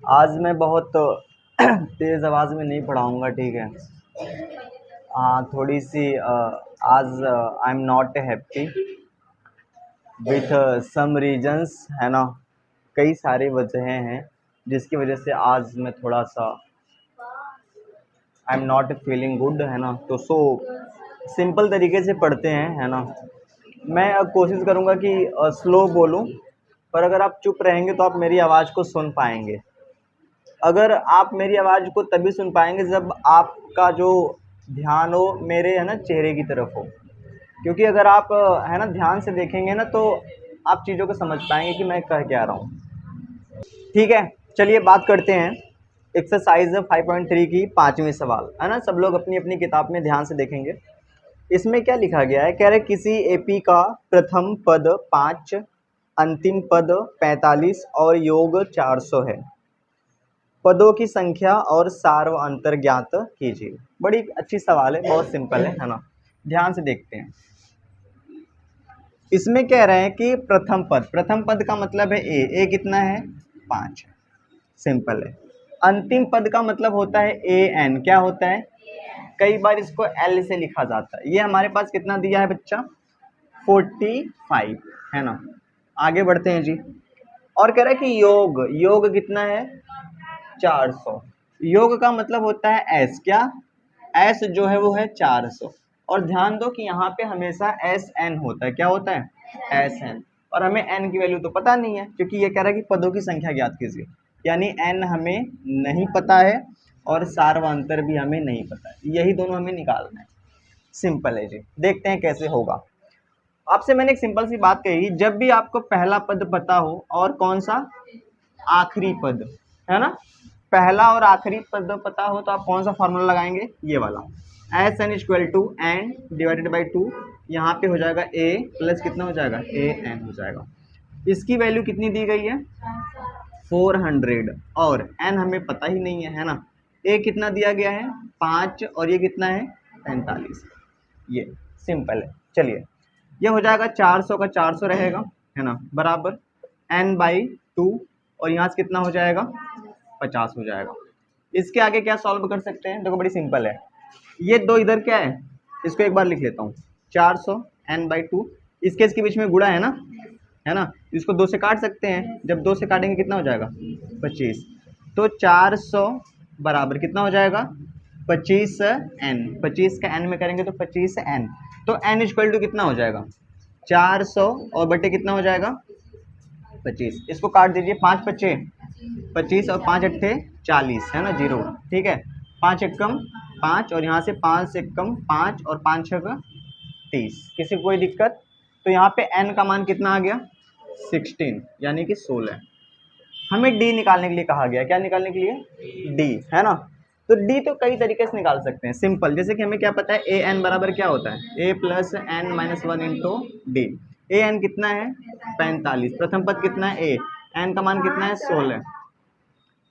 आज मैं बहुत तेज़ आवाज़ में नहीं पढ़ाऊँगा, ठीक है। हाँ, थोड़ी सी आज I am not happy with some reasons, है ना। कई सारी वजहें हैं जिसकी वजह से आज मैं थोड़ा सा आई एम नॉट फीलिंग गुड, है ना। तो सिंपल तरीके से पढ़ते हैं, है ना। मैं अब कोशिश करूँगा कि स्लो बोलूँ, पर अगर आप चुप रहेंगे तो आप मेरी आवाज़ को सुन पाएंगे। अगर आप मेरी आवाज़ को तभी सुन पाएंगे जब आपका जो ध्यान हो मेरे, है ना, चेहरे की तरफ हो। क्योंकि अगर आप है ना ध्यान से देखेंगे ना तो आप चीज़ों को समझ पाएंगे कि मैं कह क्या रहा हूँ। ठीक है, चलिए बात करते हैं एक्सरसाइज 5.3 की 5वीं सवाल, है ना। सब लोग अपनी अपनी किताब में ध्यान से देखेंगे। इसमें क्या लिखा गया है, कह रहे किसी एपी का प्रथम पद 5, अंतिम पद 45 और योग 400 है। पदों की संख्या और सार्व अंतर ज्ञात कीजिए। बड़ी अच्छी सवाल है, बहुत सिंपल है ना। ध्यान से देखते हैं। इसमें कह रहे हैं कि प्रथम पद का मतलब है ए कितना है 5, सिंपल है। अंतिम पद का मतलब होता है ए एन, क्या होता है, कई बार इसको एल से लिखा जाता है। ये हमारे पास कितना दिया है बच्चा 45, है ना। आगे बढ़ते हैं जी। और कह रहा है कि योग कितना है 400। योग का मतलब होता है एस, क्या एस जो है वो है 400। और ध्यान दो कि यहाँ पे हमेशा एस एन होता है, क्या होता है एस एन। और हमें एन की वैल्यू तो पता नहीं है, क्योंकि ये कह रहा है कि पदों की संख्या ज्ञात कीजिए, यानी एन हमें नहीं पता है और सार्वंतर भी हमें नहीं पता है। यही दोनों हमें निकालना है। सिंपल है जी, देखते हैं कैसे होगा। आपसे मैंने एक सिंपल सी बात कही, जब भी आपको पहला पद पता हो और कौन सा आखिरी पद, है ना, पहला और आखिरी पद पता हो तो आप कौन सा फॉर्मूला लगाएंगे, ये वाला, S N equal to N divided by 2। यहाँ पे हो जाएगा ए प्लस कितना हो जाएगा ए एन हो जाएगा। इसकी वैल्यू कितनी दी गई है 400 और एन हमें पता ही नहीं है ना। ए कितना दिया गया है 5 और ये कितना है 45। ये सिंपल है। चलिए, ये हो जाएगा 400 का 400 रहेगा, है ना, बराबर एन बाई 2 और यहाँ से कितना हो जाएगा 50 हो जाएगा। इसके आगे क्या सॉल्व कर सकते हैं, देखो बड़ी सिंपल है। ये दो इधर क्या है, इसको एक बार लिख लेता हूँ 400 एन बाई 2, इसके बीच में गुणा है ना। इसको 2 से काट सकते हैं, जब 2 से काटेंगे कितना हो जाएगा 25। तो 400 बराबर कितना हो जाएगा 25 एन, 25 का एन में करेंगे तो 25 एन। तो एन इक्वल टू कितना हो जाएगा 400 और बटे कितना हो जाएगा 25। इसको काट दीजिए, 5 बचे 25 और 5 अट्ठे 40, है ना, 0। ठीक है, 5 एकम 5 और यहाँ से 5 एकम 5 और 5 छक 30। किसी को कोई दिक्कत? तो यहाँ पे n का मान कितना आ गया 16, यानी कि 16। हमें d निकालने के लिए कहा गया, क्या निकालने के लिए d, है ना। तो d तो कई तरीके से निकाल सकते हैं, सिंपल, जैसे कि हमें क्या पता है ए एन बराबर क्या होता है a plus N minus 1 into D. A N कितना है 45, प्रथम पद कितना है a, एन का मान कितना है 16,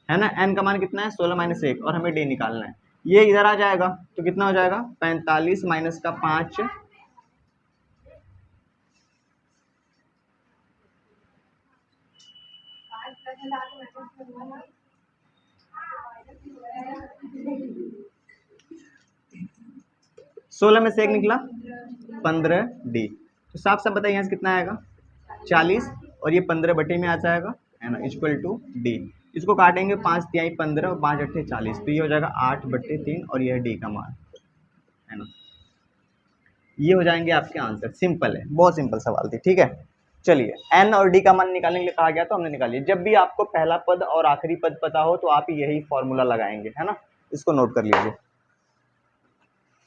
है ना, एन का मान कितना है 16 माइनस 1 और हमें डी निकालना है। ये इधर आ जाएगा तो कितना हो जाएगा 45 माइनस का 5, सोलह में से एक निकला 15 डी। तो साफ साफ बताइए यहाँ से कितना आएगा 40 और ये 15 बटे में आ जाएगा, है ना, इक्वल टू डी। इसको काटेंगे 5 तिहाई 15 और 5 अट्ठे 40, तो ये हो जाएगा 8 बटे 3 और ये डी का मान, है ना। ये हो जाएंगे आपके आंसर। सिंपल है, बहुत सिंपल सवाल थी। ठीक है, चलिए एन और डी का मान निकालने के लिए कहा गया तो हमने निकालिए। जब भी आपको पहला पद और आखिरी पद पता हो तो आप यही फॉर्मूला लगाएंगे, है ना। इसको नोट कर लीजिए।